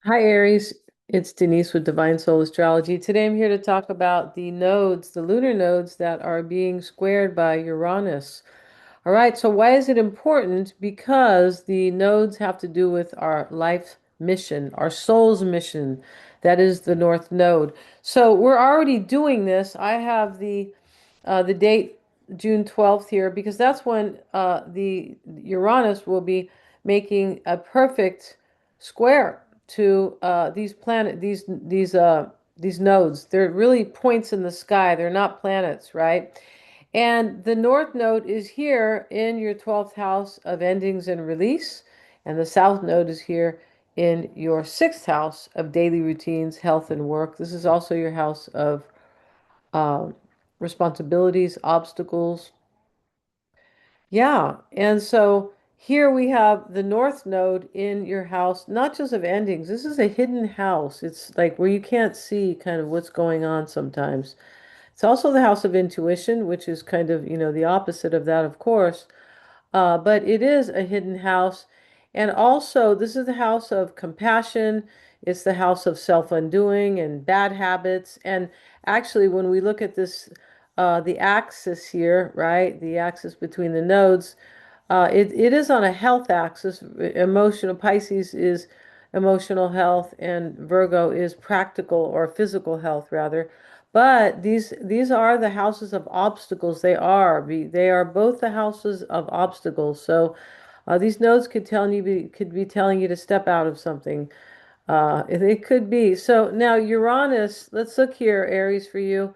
Hi, Aries. It's Denise with Divine Soul Astrology. Today I'm here to talk about the nodes, the lunar nodes that are being squared by Uranus. All right, so why is it important? Because the nodes have to do with our life mission, our soul's mission. That is the North Node. So we're already doing this. I have the date June 12th here because that's when the Uranus will be making a perfect square to these nodes. They're really points in the sky. They're not planets, right? And the North Node is here in your 12th house of endings and release, and the South Node is here in your 6th house of daily routines, health, and work. This is also your house of um, responsibilities, obstacles. Yeah. And so here we have the North Node in your house, not just of endings. This is a hidden house. It's like where you can't see kind of what's going on sometimes. It's also the house of intuition, which is kind of, the opposite of that, of course. But it is a hidden house. And also, this is the house of compassion. It's the house of self-undoing and bad habits. And actually, when we look at this, the axis here, right? The axis between the nodes, it is on a health axis. Emotional Pisces is emotional health, and Virgo is practical or physical health, rather. But these are the houses of obstacles. They are both the houses of obstacles. So these nodes could be telling you to step out of something. It could be. So now Uranus, let's look here, Aries, for you.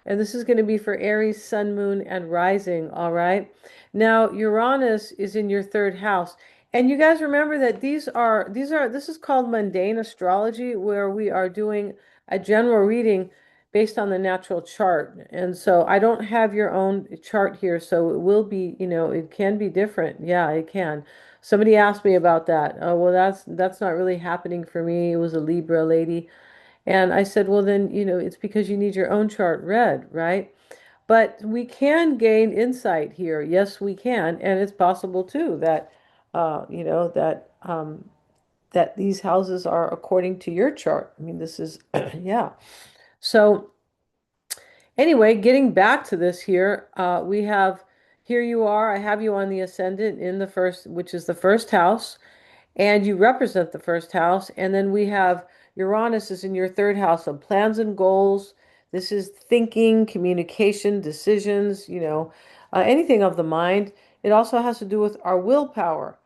And this is going to be for Aries, Sun, Moon, and Rising. All right. Now Uranus is in your third house. And you guys remember that this is called mundane astrology, where we are doing a general reading based on the natural chart. And so I don't have your own chart here, so it will be, it can be different. Yeah, it can. Somebody asked me about that. Oh, well, that's not really happening for me. It was a Libra lady. And I said, well, then, it's because you need your own chart read, right? But we can gain insight here. Yes, we can. And it's possible too that, that these houses are according to your chart. I mean, this is, yeah. So anyway, getting back to this here, here you are. I have you on the ascendant in the first, which is the first house, and you represent the first house. And then we have Uranus is in your third house of plans and goals. This is thinking, communication, decisions, anything of the mind. It also has to do with our willpower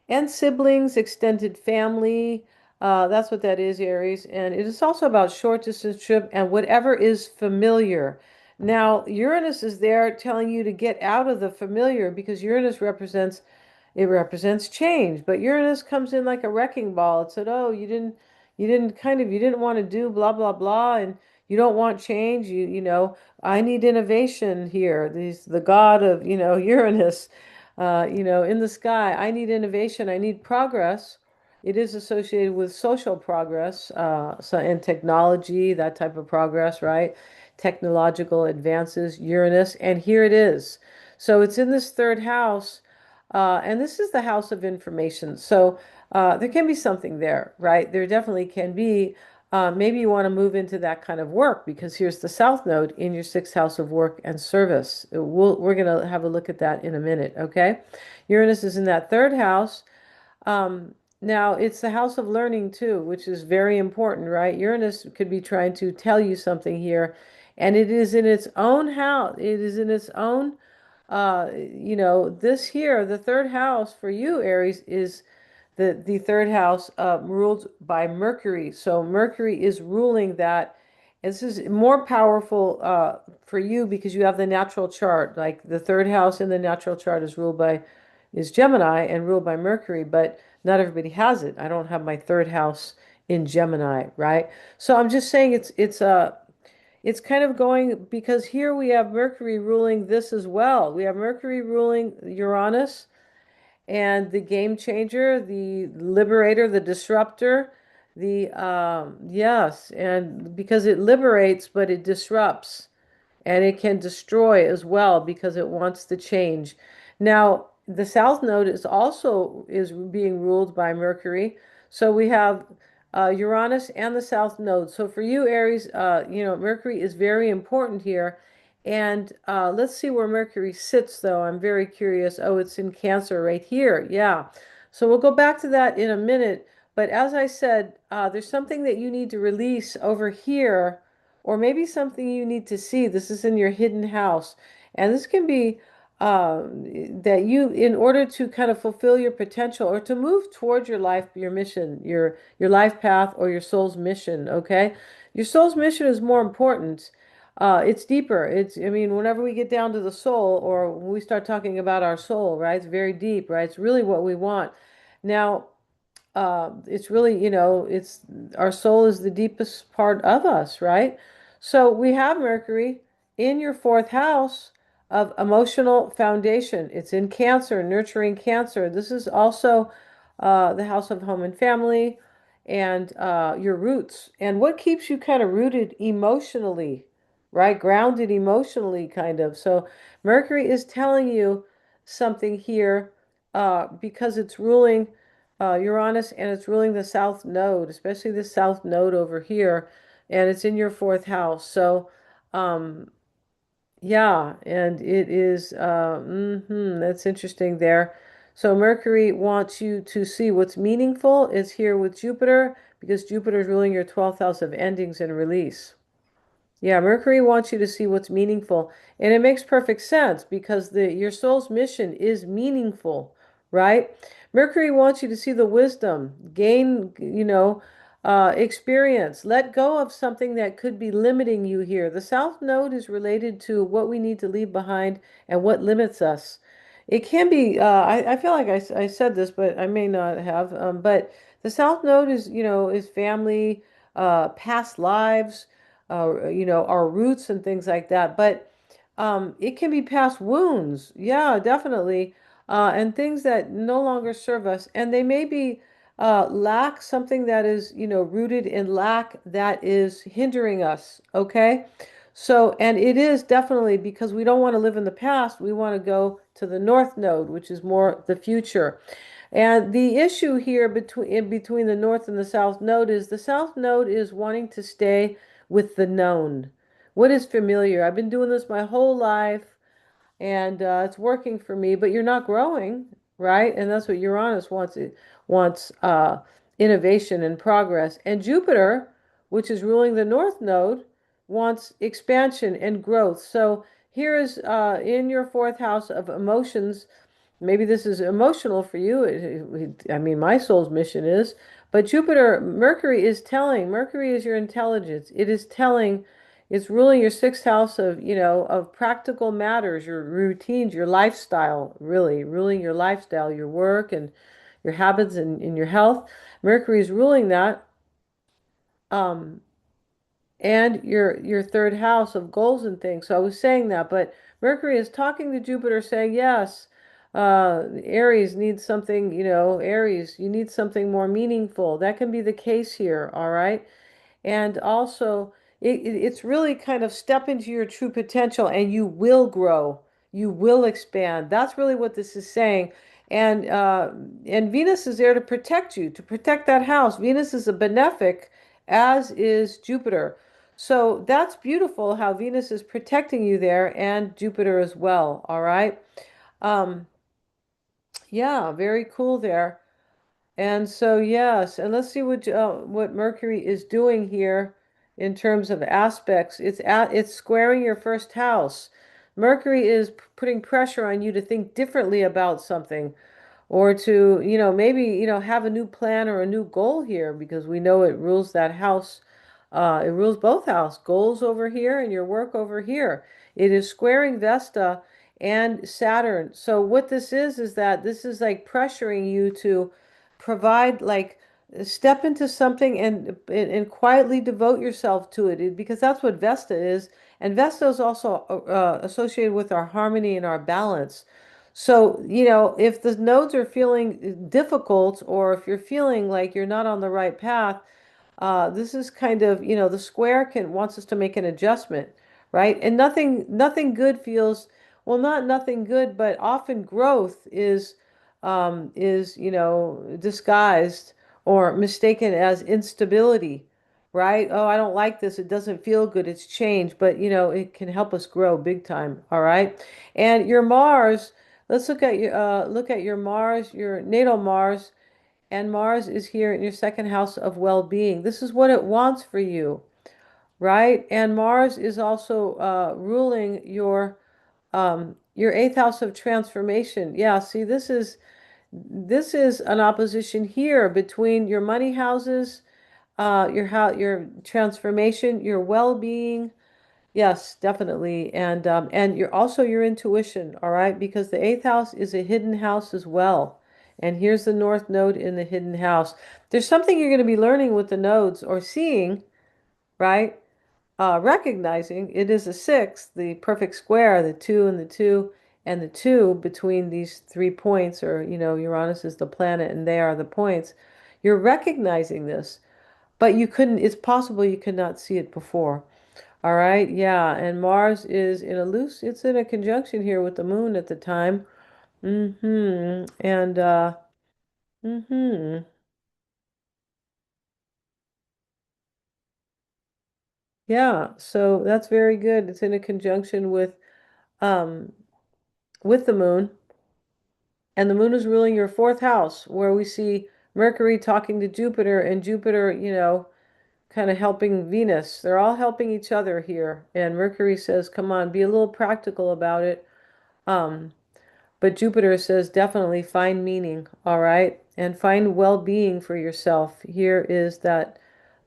and siblings, extended family. That's what that is, Aries. And it is also about short distance trip and whatever is familiar. Now, Uranus is there telling you to get out of the familiar because Uranus represents change, but Uranus comes in like a wrecking ball. It said, "Oh, you didn't want to do blah blah blah, and you don't want change. I need innovation here. The god of, Uranus, in the sky. I need innovation. I need progress. It is associated with social progress, and technology, that type of progress, right? Technological advances, Uranus, and here it is. So it's in this third house. And this is the house of information. So there can be something there, right? There definitely can be. Maybe you want to move into that kind of work because here's the South Node in your sixth house of work and service. We're going to have a look at that in a minute, okay? Uranus is in that third house. Now, it's the house of learning too, which is very important, right? Uranus could be trying to tell you something here, and it is in its own house. It is in its own this here, the third house for you, Aries, is the third house ruled by Mercury. So Mercury is ruling that. This is more powerful for you because you have the natural chart. Like the third house in the natural chart is Gemini and ruled by Mercury, but not everybody has it. I don't have my third house in Gemini, right? So I'm just saying it's kind of going because here we have Mercury ruling this as well. We have Mercury ruling Uranus and the game changer, the liberator, the disruptor, yes, and because it liberates, but it disrupts and it can destroy as well because it wants to change. Now, the South Node is being ruled by Mercury. So we have Uranus and the South Node. So for you, Aries, Mercury is very important here. And let's see where Mercury sits, though. I'm very curious. Oh, it's in Cancer right here. Yeah. So we'll go back to that in a minute. But as I said, there's something that you need to release over here, or maybe something you need to see. This is in your hidden house. And this can be that you, in order to kind of fulfill your potential or to move towards your life, your mission, your life path, or your soul's mission, okay? Your soul's mission is more important. It's deeper. I mean, whenever we get down to the soul, or when we start talking about our soul, right? It's very deep, right? It's really what we want. Now, it's really, it's our soul is the deepest part of us, right? So we have Mercury in your fourth house of emotional foundation. It's in Cancer, nurturing Cancer. This is also the house of home and family and your roots. And what keeps you kind of rooted emotionally, right? Grounded emotionally, kind of. So Mercury is telling you something here because it's ruling Uranus, and it's ruling the south node, especially the south node over here, and it's in your fourth house. So, um, yeah, and it is, that's interesting there. So Mercury wants you to see what's meaningful is here with Jupiter because Jupiter is ruling your 12th house of endings and release. Yeah, Mercury wants you to see what's meaningful. And it makes perfect sense because your soul's mission is meaningful, right? Mercury wants you to see the wisdom, gain, experience. Let go of something that could be limiting you here. The South Node is related to what we need to leave behind and what limits us. It can be, I feel like I said this, but I may not have. But the South Node is family, past lives, our roots and things like that. But it can be past wounds. Yeah, definitely. And things that no longer serve us. And they may be lack, something that is, rooted in lack that is hindering us. Okay. So, and it is definitely because we don't want to live in the past. We want to go to the North Node, which is more the future. And the issue here between the North and the South Node is the South Node is wanting to stay with the known. What is familiar? I've been doing this my whole life and it's working for me, but you're not growing, right? And that's what Uranus wants. It wants innovation and progress. And Jupiter, which is ruling the North Node, wants expansion and growth. So here is in your fourth house of emotions. Maybe this is emotional for you. I mean, my soul's mission is, but Mercury is your intelligence. It is telling, it's ruling your sixth house of, of practical matters, your routines, your lifestyle, really ruling your lifestyle, your work and your habits and your health. Mercury is ruling that. Um, and your third house of goals and things. So I was saying that, but Mercury is talking to Jupiter saying, yes, Aries needs something, Aries, you need something more meaningful. That can be the case here, all right? And also, it's really kind of step into your true potential and you will grow. You will expand. That's really what this is saying. And and Venus is there to protect you, to protect that house. Venus is a benefic, as is Jupiter. So that's beautiful how Venus is protecting you there and Jupiter as well. All right. Um, yeah, very cool there. And so, yes, and let's see what Mercury is doing here in terms of aspects. It's squaring your first house. Mercury is putting pressure on you to think differently about something or to, maybe, have a new plan or a new goal here because we know it rules that house. It rules both house, goals over here and your work over here. It is squaring Vesta and Saturn. So what this is that this is like pressuring you to provide like step into something and quietly devote yourself to it because that's what Vesta is. And Vesta is also associated with our harmony and our balance. So, if the nodes are feeling difficult or if you're feeling like you're not on the right path, this is kind of, the square can wants us to make an adjustment, right? And nothing good feels, well, not nothing good, but often growth is, disguised or mistaken as instability, right? Oh, I don't like this. It doesn't feel good. It's changed, but it can help us grow big time. All right. And your Mars, let's look at your Mars, your natal Mars, and Mars is here in your second house of well-being. This is what it wants for you, right? And Mars is also ruling your eighth house of transformation. Yeah, see, this is an opposition here between your money houses, your transformation, your well-being. Yes, definitely. And your intuition, all right? Because the eighth house is a hidden house as well. And here's the north node in the hidden house. There's something you're going to be learning with the nodes or seeing, right? Recognizing it is a six, the perfect square, the two and the two and the two between these 3 points, or Uranus is the planet and they are the points. You're recognizing this, but it's possible you could not see it before. All right, yeah, and Mars is it's in a conjunction here with the moon at the time. And mm-hmm. Yeah, so that's very good. It's in a conjunction um with the moon. And the moon is ruling your fourth house, where we see Mercury talking to Jupiter and Jupiter, kind of helping Venus. They're all helping each other here. And Mercury says, come on, be a little practical about it. Um, but Jupiter says, definitely find meaning, all right? And find well-being for yourself. Here is that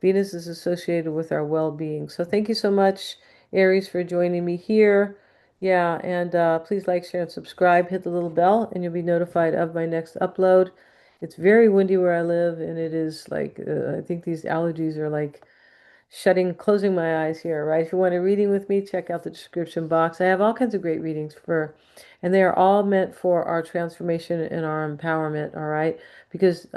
Venus is associated with our well-being. So thank you so much, Aries, for joining me here. Yeah, and please like, share, and subscribe. Hit the little bell, and you'll be notified of my next upload. It's very windy where I live, and it is like, I think these allergies are like closing my eyes here, right? If you want a reading with me, check out the description box. I have all kinds of great readings and they are all meant for our transformation and our empowerment, all right? Because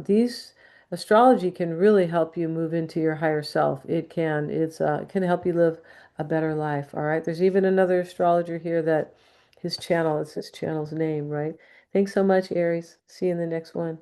these astrology can really help you move into your higher self. It can help you live a better life, all right? There's even another astrologer here it's his channel's name, right? Thanks so much, Aries. See you in the next one.